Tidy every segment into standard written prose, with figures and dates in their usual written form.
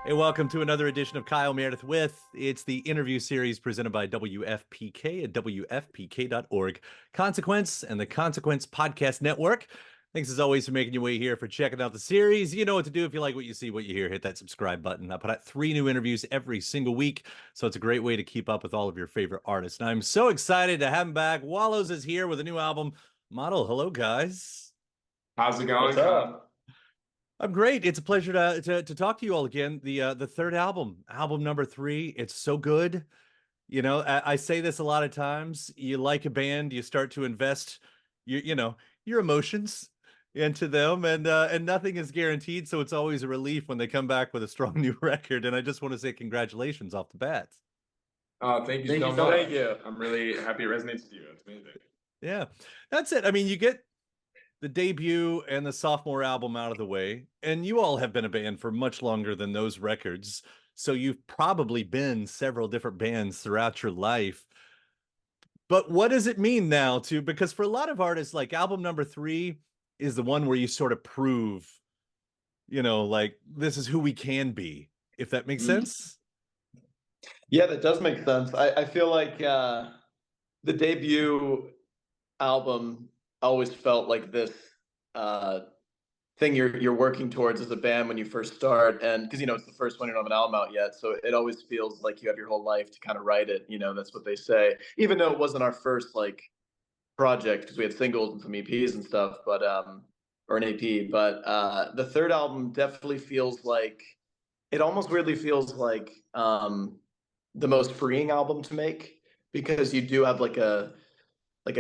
Hey, welcome to another edition of Kyle Meredith with. It's the interview series presented by WFPK at WFPK.org. Consequence and the Consequence Podcast Network. Thanks as always for making your way here, for checking out the series. You know what to do if you like what you see, what you hear. Hit that subscribe button. I put out 3 new interviews every single week, so it's a great way to keep up with all of your favorite artists. And I'm so excited to have him back. Wallows is here with a new album, Model. Hello, guys. How's it going? What's up? I'm great. It's a pleasure to talk to you all again. The third album number 3. It's so good. You know, I say this a lot of times. You like a band, you start to invest your emotions into them, and nothing is guaranteed. So it's always a relief when they come back with a strong new record. And I just want to say congratulations off the bat. Thank you so much. Thank you. I'm really happy it resonates with you. It's amazing. Yeah, that's it. I mean, you get the debut and the sophomore album out of the way, and you all have been a band for much longer than those records, so you've probably been several different bands throughout your life. But what does it mean now because for a lot of artists, like, album number 3 is the one where you sort of prove, like, this is who we can be, if that makes sense. Yeah, that does make sense. I feel like the debut album always felt like this thing you're working towards as a band when you first start, and because it's the first one, you don't have an album out yet, so it always feels like you have your whole life to kind of write it. That's what they say, even though it wasn't our first project, because we had singles and some EPs and stuff, but or an EP. But the third album definitely feels like, it almost weirdly feels like the most freeing album to make, because you do have like a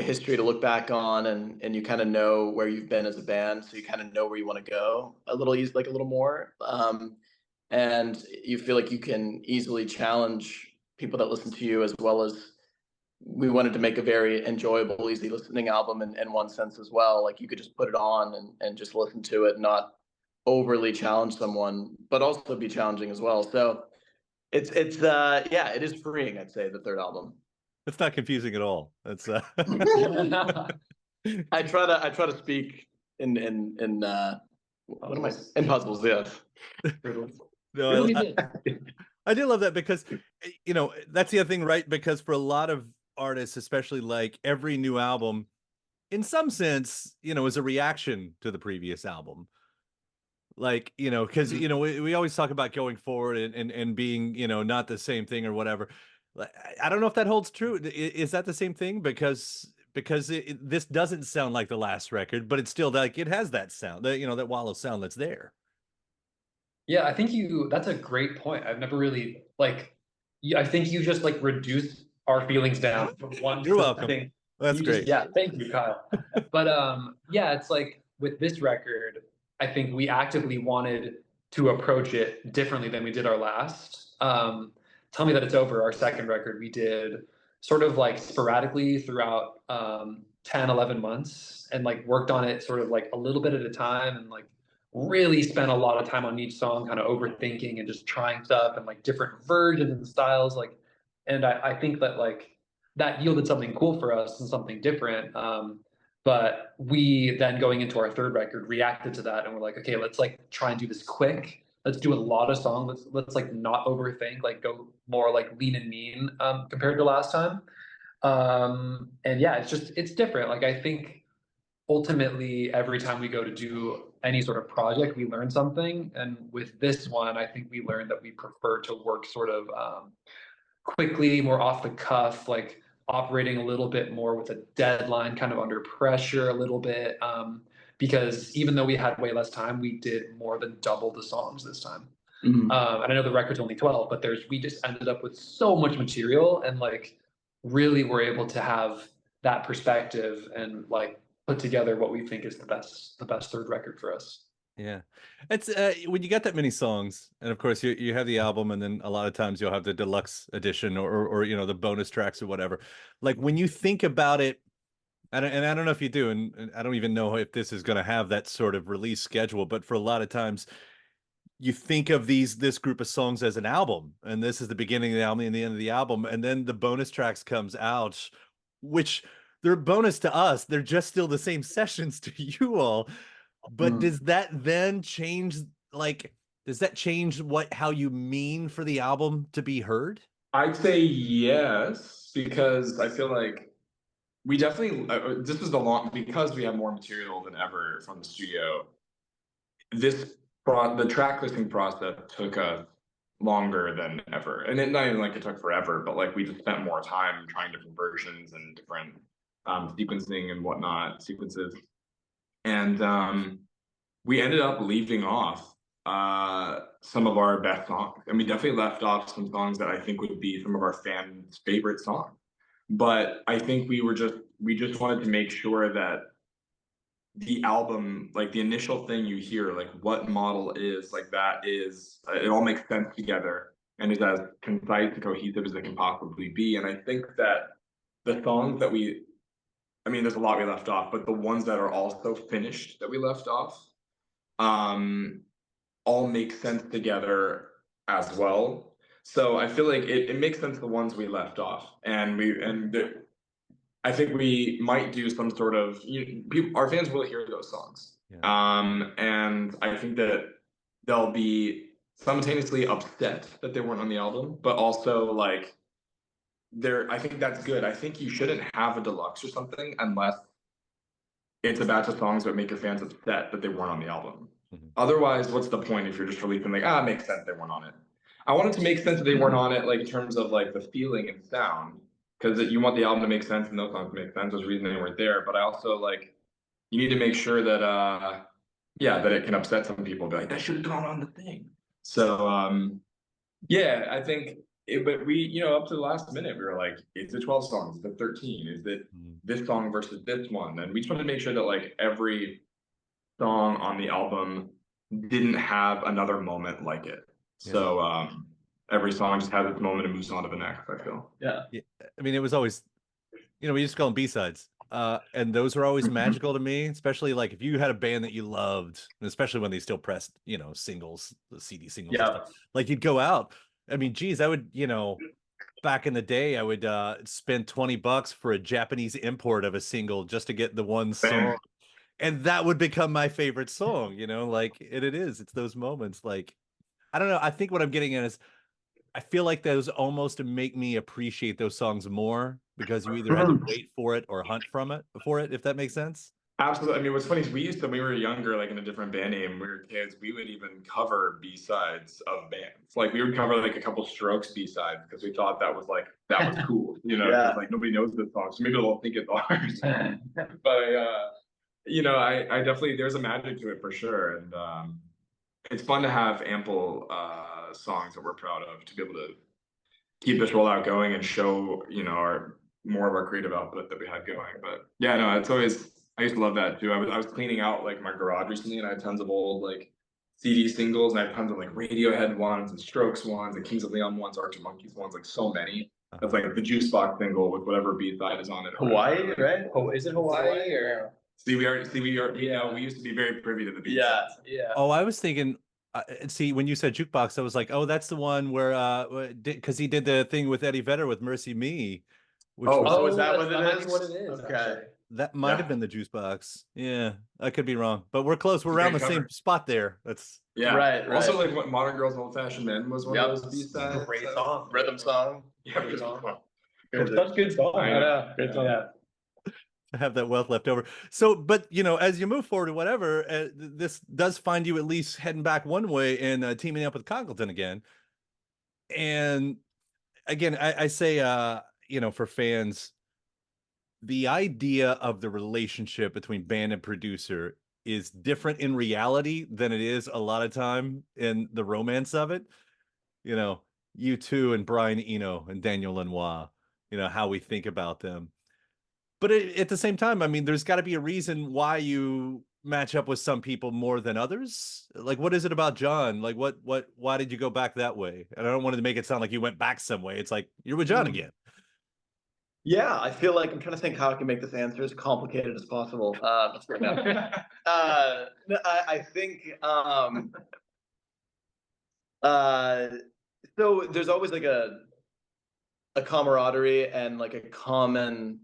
history to look back on, and you kind of know where you've been as a band, so you kind of know where you want to go a little more, and you feel like you can easily challenge people that listen to you, as well as we wanted to make a very enjoyable, easy listening album in one sense as well. Like, you could just put it on and just listen to it, not overly challenge someone, but also be challenging as well. So it's yeah, it is freeing, I'd say, the third album. It's not confusing at all. That's I try to speak in what am I in puzzles? Yeah. No, I do love that, because that's the other thing, right? Because for a lot of artists, especially, like, every new album in some sense is a reaction to the previous album. Like, because we always talk about going forward and being not the same thing or whatever. I don't know if that holds true. Is that the same thing? Because this doesn't sound like the last record, but it's still, like, it has that sound, that Wallows sound that's there. Yeah, I think that's a great point. I've never really, I think you just reduced our feelings down from one. You're welcome. That's great. Yeah, thank you, Kyle. But yeah, it's like with this record, I think we actively wanted to approach it differently than we did our last. Tell Me That It's Over, our second record, we did sort of sporadically throughout 10, 11 months, and worked on it sort of a little bit at a time, and really spent a lot of time on each song, kind of overthinking and just trying stuff and different versions and styles. And I think that that yielded something cool for us and something different. But we then, going into our third record, reacted to that, and we're like, okay, let's try and do this quick. Let's do a lot of songs. Let's not overthink, go more lean and mean compared to last time. And yeah, it's different. I think ultimately every time we go to do any sort of project, we learn something. And with this one, I think we learned that we prefer to work sort of quickly, more off the cuff, operating a little bit more with a deadline, kind of under pressure a little bit. Because even though we had way less time, we did more than double the songs this time. Mm-hmm. And I know the record's only 12, but we just ended up with so much material, and really were able to have that perspective and put together what we think is the best third record for us. Yeah, it's when you got that many songs, and of course you have the album, and then a lot of times you'll have the deluxe edition or the bonus tracks or whatever. When you think about it, and I don't know if you do, and I don't even know if this is going to have that sort of release schedule, but for a lot of times you think of this group of songs as an album, and this is the beginning of the album and the end of the album, and then the bonus tracks comes out, which they're bonus to us. They're just still the same sessions to you all. But does that then change, does that change how you mean for the album to be heard? I'd say yes, because I feel like we definitely this was because we have more material than ever from the studio. The track listing process took us longer than ever, and not even like it took forever, but like we just spent more time trying different versions and different sequencing and whatnot sequences, and we ended up leaving off some of our best songs, and we definitely left off some songs that I think would be some of our fans' favorite songs. But I think we just wanted to make sure that the album, like the initial thing you hear, like what model is, like that is, it all makes sense together and is as concise and cohesive as it can possibly be. And I think that the songs that I mean, there's a lot we left off, but the ones that are also finished that we left off, all make sense together as well. So I feel like it makes sense the ones we left off, and I think we might do some sort of our fans will hear those songs, and I think that they'll be simultaneously upset that they weren't on the album, but also like I think that's good. I think you shouldn't have a deluxe or something unless it's a batch of songs that make your fans upset that they weren't on the album. Otherwise, what's the point if you're just releasing like, it makes sense they weren't on it. I want it to make sense that they weren't on it, like in terms of like the feeling and sound, because you want the album to make sense and those songs to make sense. There's a reason they weren't there, but I also like you need to make sure that that it can upset some people. Be like, that should have gone on the thing. So I think. But we, up to the last minute, we were like, is it 12 songs? Is it 13? Is it this song versus this one? And we just wanted to make sure that like every song on the album didn't have another moment like it. Yeah. So every song just had its moment and moves on to the next, I feel. Yeah. I mean, it was always, we used to call them B-sides. And those were always magical to me, especially like if you had a band that you loved, and especially when they still pressed, singles, the CD singles. Yeah. And stuff. Like you'd go out. I mean, geez, I would, back in the day, I would spend $20 for a Japanese import of a single just to get the one song. And that would become my favorite song, like it's those moments. Like, I don't know. I think what I'm getting at is I feel like those almost make me appreciate those songs more because you either had to wait for it or hunt for it, if that makes sense. Absolutely. I mean, what's funny is when we were younger, like in a different band name, we were kids, we would even cover B-sides of bands. Like we would cover like a couple Strokes B-sides because we thought that was cool, like nobody knows this song, so maybe they'll think it's ours. But I definitely, there's a magic to it for sure. And it's fun to have ample songs that we're proud of to be able to keep this rollout going and show, more of our creative output that we had going. But it's always, I used to love that too. I was cleaning out like my garage recently, and I had tons of old like CD singles, and I had tons of like Radiohead ones and Strokes ones and Kings of Leon ones, Arctic Monkeys ones, like so many. That's like the Juice Box single with whatever B-side is on it. Hawaii, right? Is it Hawaii or? We used to be very privy to the B-sides. Yeah. Oh, I was thinking. See, when you said jukebox, I was like, oh, that's the one where because he did the thing with Eddie Vedder with "Mercy Me." Which is that what it is? What it is? Okay. Actually. That might have been the Juice Box. Yeah, I could be wrong, but we're close. We're around the same spot there. That's right. Also, like what Modern Girls, Old Fashioned Men was one of those B-sides. Great song, rhythm song. Yeah, great song. It's such good song. I know. Great song. Yeah. I have that wealth left over. So, but as you move forward or whatever, this does find you at least heading back one way and teaming up with Congleton again. And again, I say, for fans, the idea of the relationship between band and producer is different in reality than it is a lot of time in the romance of it. U2 and Brian Eno and Daniel Lanois, how we think about them. But at the same time, I mean, there's got to be a reason why you match up with some people more than others. Like, what is it about John? Like, why did you go back that way? And I don't want to make it sound like you went back some way. It's like, you're with John again. Yeah, I feel like I'm trying to think how I can make this answer as complicated as possible. I think so there's always like a camaraderie and like a common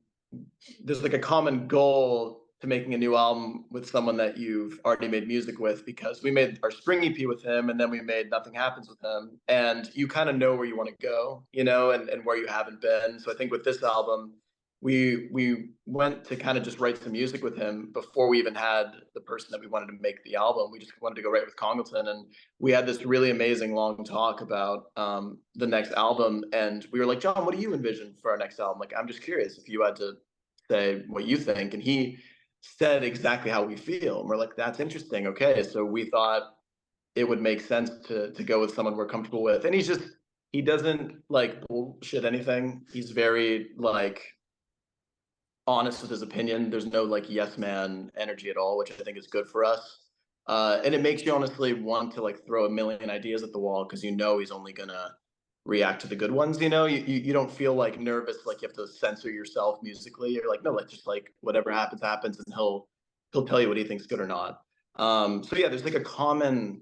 goal to making a new album with someone that you've already made music with, because we made our spring EP with him, and then we made Nothing Happens with him, and you kind of know where you want to go, you know, and where you haven't been. So I think with this album, we went to kind of just write some music with him before we even had the person that we wanted to make the album. We just wanted to go write with Congleton, and we had this really amazing long talk about the next album. And we were like, John, what do you envision for our next album? Like, I'm just curious if you had to say what you think. And he said exactly how we feel. And we're like, that's interesting. Okay. So we thought it would make sense to go with someone we're comfortable with. And he doesn't like bullshit anything. He's very like honest with his opinion. There's no like yes man energy at all, which I think is good for us. And it makes you honestly want to like throw a million ideas at the wall, because you know he's only gonna react to the good ones. You know, you don't feel like nervous, like you have to censor yourself musically. You're like, no, let's just like whatever happens, and he'll tell you what he thinks good or not. So yeah, there's like a common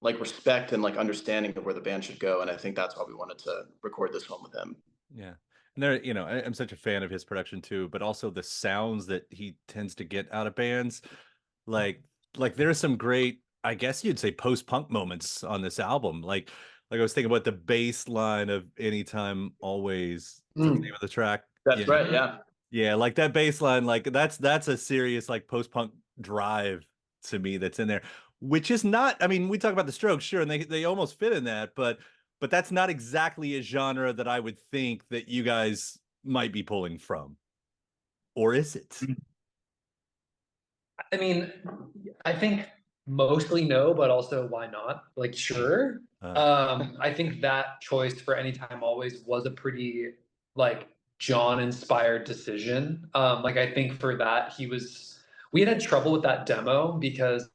like respect and like understanding of where the band should go, and I think that's why we wanted to record this one with him. Yeah. And there, you know, I'm such a fan of his production too, but also the sounds that he tends to get out of bands. Like there's some great, I guess you'd say, post-punk moments on this album. Like I was thinking about the bass line of Anytime Always, the name of the track. That's right, yeah. Yeah, like that bass line, like that's a serious like post-punk drive to me that's in there, which is not, I mean, we talk about the Strokes, sure, and they almost fit in that, but that's not exactly a genre that I would think that you guys might be pulling from. Or is it? I mean, I think mostly no, but also why not? Like, sure. I think that choice for Anytime Always was a pretty like John inspired decision. Like I think for that we had trouble with that demo because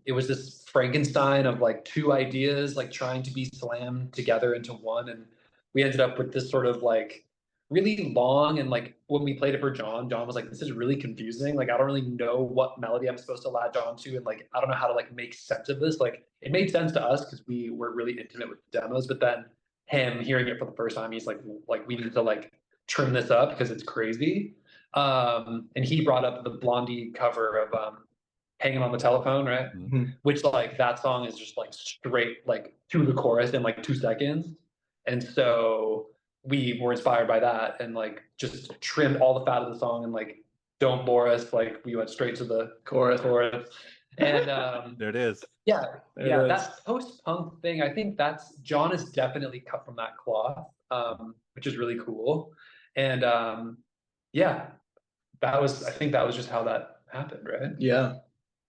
it was this Frankenstein of like two ideas like trying to be slammed together into one, and we ended up with this sort of like really long, and like when we played it for John was like, this is really confusing, like I don't really know what melody I'm supposed to latch on to, and like I don't know how to like make sense of this. Like it made sense to us because we were really intimate with the demos, but then him hearing it for the first time, he's like we need to like trim this up because it's crazy. And he brought up the Blondie cover of Hanging on the Telephone, right? Mm-hmm. Which like that song is just like straight like to the chorus in like 2 seconds. And so we were inspired by that and like just trimmed all the fat of the song and like don't bore us, like we went straight to the chorus. And there it is. Yeah, that post-punk thing, I think that's John is definitely cut from that cloth, which is really cool. And yeah, I think that was just how that happened, right? Yeah.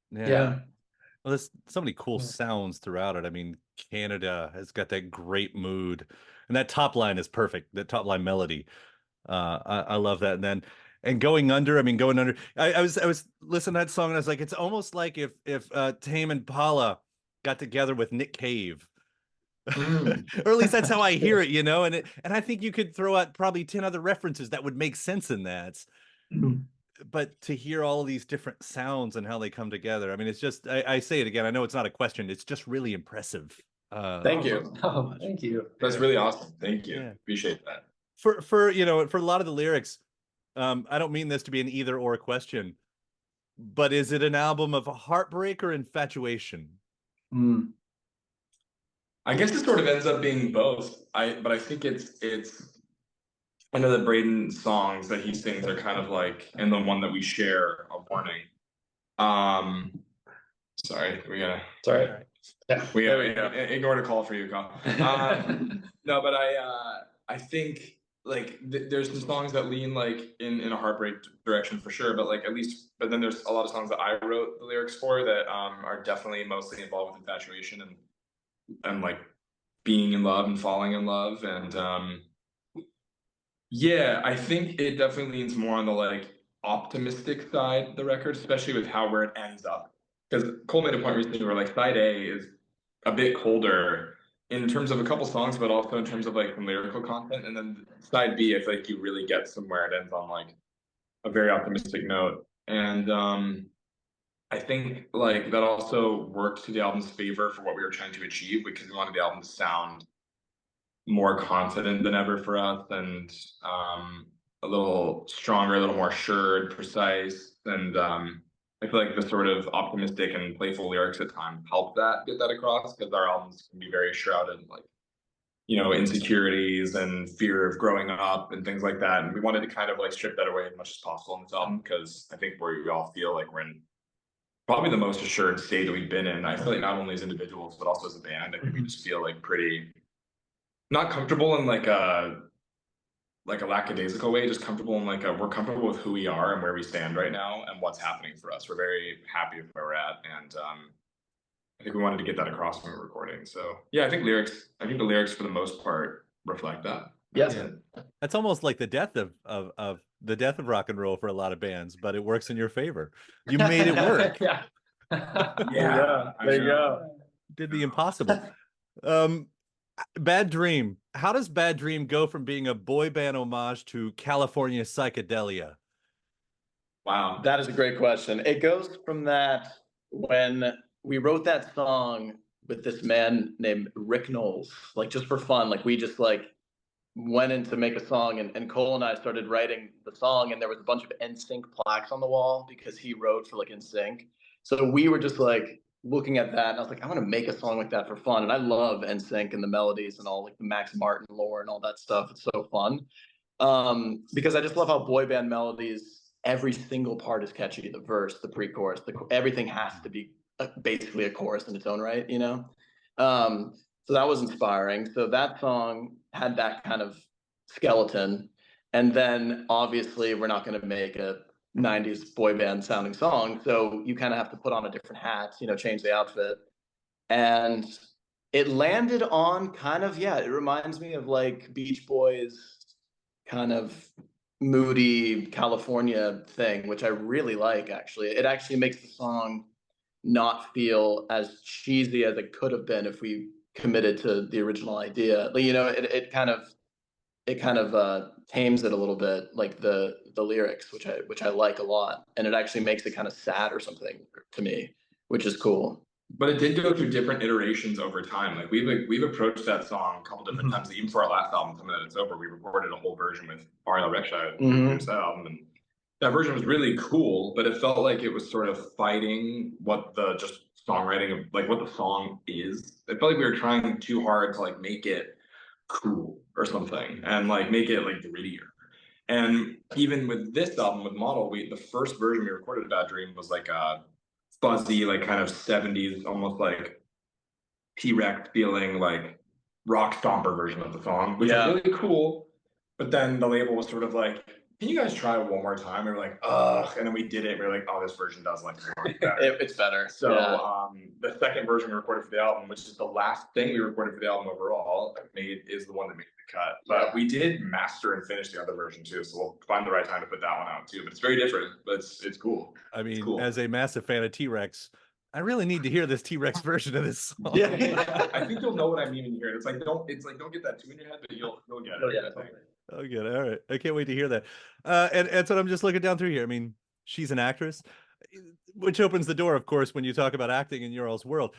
Well, there's so many cool sounds throughout it. I mean, Canada has got that great mood, and that top line is perfect. That top line melody, I love that. And then, Going Under. I mean, Going Under. I was listening to that song, and I was like, it's almost like if Tame Impala got together with Nick Cave. Or at least that's how I hear it, you know. And I think you could throw out probably 10 other references that would make sense in that. But to hear all of these different sounds and how they come together, I mean, it's just, I say it again, I know it's not a question, it's just really impressive. Thank you. Thank you. That's really awesome. Thank you. Yeah. Appreciate that. For you know, for a lot of the lyrics, I don't mean this to be an either or question, but is it an album of heartbreak or infatuation? I guess it sort of ends up being both. But I think it's I know that Braeden's songs that he sings are kind of like, and the one that we share, A Warning. Sorry, we gotta. Sorry. Yeah, we gotta ignore the call for you, Kyle. No, but I think like there's some songs that lean like in a heartbreak direction for sure, but like but then there's a lot of songs that I wrote the lyrics for that are definitely mostly involved with infatuation and like being in love and falling in love. And yeah, I think it definitely leans more on the like optimistic side of the record, especially with where it ends up. Because Cole made a point recently where like side A is a bit colder in terms of a couple songs, but also in terms of like lyrical content. And then side B, I feel like you really get somewhere. It ends on like a very optimistic note. And I think like that also worked to the album's favor for what we were trying to achieve, because we wanted the album to sound more confident than ever for us. And a little stronger, a little more assured, precise, and I feel like the sort of optimistic and playful lyrics at times help that get that across because our albums can be very shrouded in like, you know, insecurities and fear of growing up and things like that. And we wanted to kind of like strip that away as much as possible in this album because I think we all feel like we're in probably the most assured state that we've been in. I feel like not only as individuals, but also as a band, I think we just feel like pretty not comfortable in like a lackadaisical way, just comfortable in like we're comfortable with who we are and where we stand right now and what's happening for us. We're very happy with where we're at. And I think we wanted to get that across when we were recording. So yeah, I think the lyrics for the most part reflect that. Yes. Yeah. That's almost like the death of the death of rock and roll for a lot of bands, but it works in your favor. You made it work. Yeah. Yeah. There you go. Did the impossible. Bad Dream. How does Bad Dream go from being a boy band homage to California psychedelia? Wow, that is a great question. It goes from that when we wrote that song with this man named Rick Knowles, like just for fun, like we just like went in to make a song and Cole and I started writing the song and there was a bunch of NSYNC plaques on the wall because he wrote for like NSYNC. So we were just like looking at that and I was like, I want to make a song like that for fun. And I love NSYNC and the melodies and all like the Max Martin lore and all that stuff. It's so fun. Because I just love how boy band melodies, every single part is catchy. The verse, the pre-chorus, everything has to be basically a chorus in its own right, you know? So that was inspiring. So that song had that kind of skeleton. And then obviously we're not going to make a 90s boy band sounding song. So you kind of have to put on a different hat, you know, change the outfit. And it landed on kind of, yeah, it reminds me of like Beach Boys kind of moody California thing, which I really like, actually. It actually makes the song not feel as cheesy as it could have been if we committed to the original idea. You know, it kind of tames it a little bit, like the lyrics, which I like a lot, and it actually makes it kind of sad or something to me, which is cool. But it did go through different iterations over time. Like we've approached that song a couple different times. Even for our last album, Something That It's Over, we recorded a whole version with Ariel Rekshire, who produced that album, and that version was really cool. But it felt like it was sort of fighting what the just songwriting of like what the song is. It felt like we were trying too hard to like make it cool or something, and like make it like grittier. And even with this album, with Model, the first version we recorded of Bad Dream was like a fuzzy, like kind of 70s, almost like T-Rex feeling, like rock stomper version of the song, which is really cool. But then the label was sort of like, can you guys try one more time? And we were like, ugh. And then we did it. And we were like, oh, this version does like better. It's better. So the second version we recorded for the album, which is the last thing we recorded for the album overall, is the one that made the cut. But we did master and finish the other version too. So we'll find the right time to put that one out too. But it's very different, but it's cool. I mean, cool. As a massive fan of T-Rex, I really need to hear this T-Rex version of this song. Yeah, I think you'll know what I mean when you hear it. It's like don't get that tune in your head, but you'll get it. Oh, good. All right. I can't wait to hear that. And so I'm just looking down through here. I mean, she's an actress, which opens the door, of course, when you talk about acting in your all's world.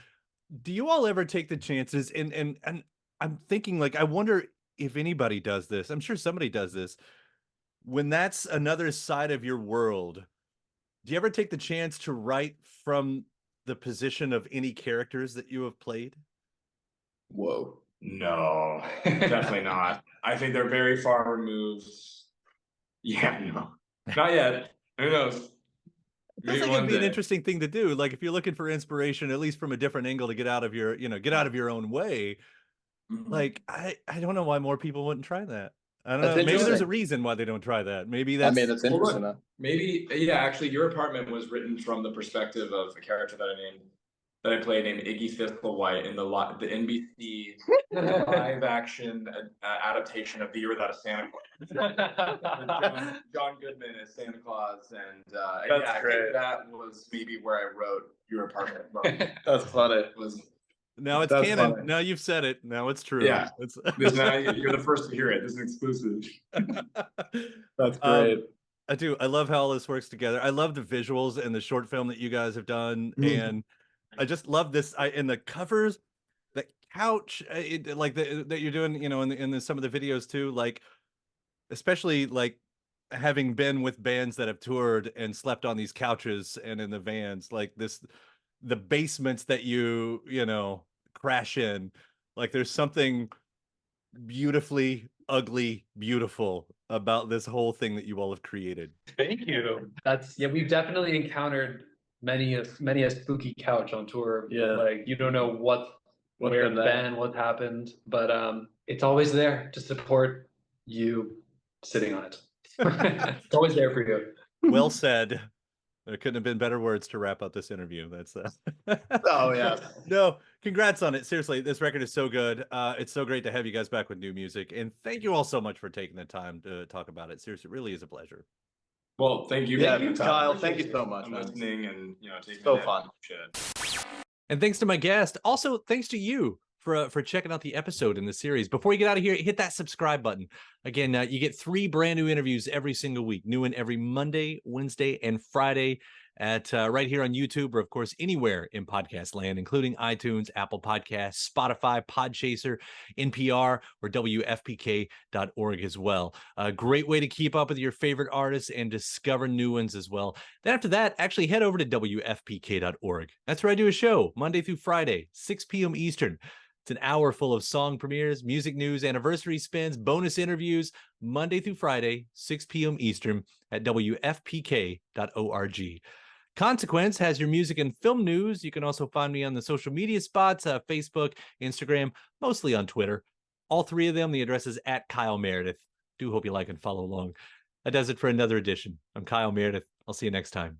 Do you all ever take the chances? And I'm thinking, like, I wonder if anybody does this. I'm sure somebody does this. When that's another side of your world, do you ever take the chance to write from the position of any characters that you have played? Whoa. No, definitely not. I think they're very far removed. Yeah, no, not yet. Who knows? I think it'd be an interesting thing to do. Like if you're looking for inspiration, at least from a different angle to get out of your, get out of your own way. Like, I don't know why more people wouldn't try that. I don't know. Maybe there's a reason why they don't try that. Maybe that's. I mean, that's interesting. Maybe, yeah. Actually, Your Apartment was written from the perspective of a character that I played named Iggy Thistlewhite in the NBC live action adaptation of The Year Without a Santa Claus. John Goodman as Santa Claus, and I think that was maybe where I wrote Your Apartment. That's funny. Now it's canon. Funny. Now you've said it. Now it's true. Yeah, you're the first to hear it. This is exclusive. That's great. I do. I love how all this works together. I love the visuals and the short film that you guys have done, and I just love this. In the covers, the couch, like that you're doing, in some of the videos too. Like, especially like having been with bands that have toured and slept on these couches and in the vans, like the basements that you know, crash in, like there's something beautifully ugly beautiful about this whole thing that you all have created. Thank you. That's, yeah, we've definitely encountered many a spooky couch on tour. Yeah. Like you don't know where it's been, what happened, but it's always there to support you sitting on it. It's always there for you. Well said. There couldn't have been better words to wrap up this interview. That's Oh yeah. No, congrats on it. Seriously, this record is so good. It's so great to have you guys back with new music, and thank you all so much for taking the time to talk about it. Seriously, it really is a pleasure. Well, thank you. Yeah, Thank you, Kyle, thank you so much, for man. listening and taking So that fun. shit. And thanks to my guest. Also, thanks to you for checking out the episode in the series. Before you get out of here, hit that subscribe button. Again, you get 3 brand new interviews every single week. New one every Monday, Wednesday, and Friday at right here on YouTube, or of course anywhere in podcast land, including iTunes, Apple Podcasts, Spotify, Podchaser, NPR, or WFPK.org as well. A great way to keep up with your favorite artists and discover new ones as well. Then after that, actually head over to WFPK.org. That's where I do a show Monday through Friday, 6 p.m. Eastern. It's an hour full of song premieres, music news, anniversary spins, bonus interviews, Monday through Friday, 6 p.m. Eastern at WFPK.org. Consequence has your music and film news. You can also find me on the social media spots, Facebook, Instagram, mostly on Twitter. All 3 of them, the address is at Kyle Meredith. Do hope you like and follow along. That does it for another edition. I'm Kyle Meredith. I'll see you next time.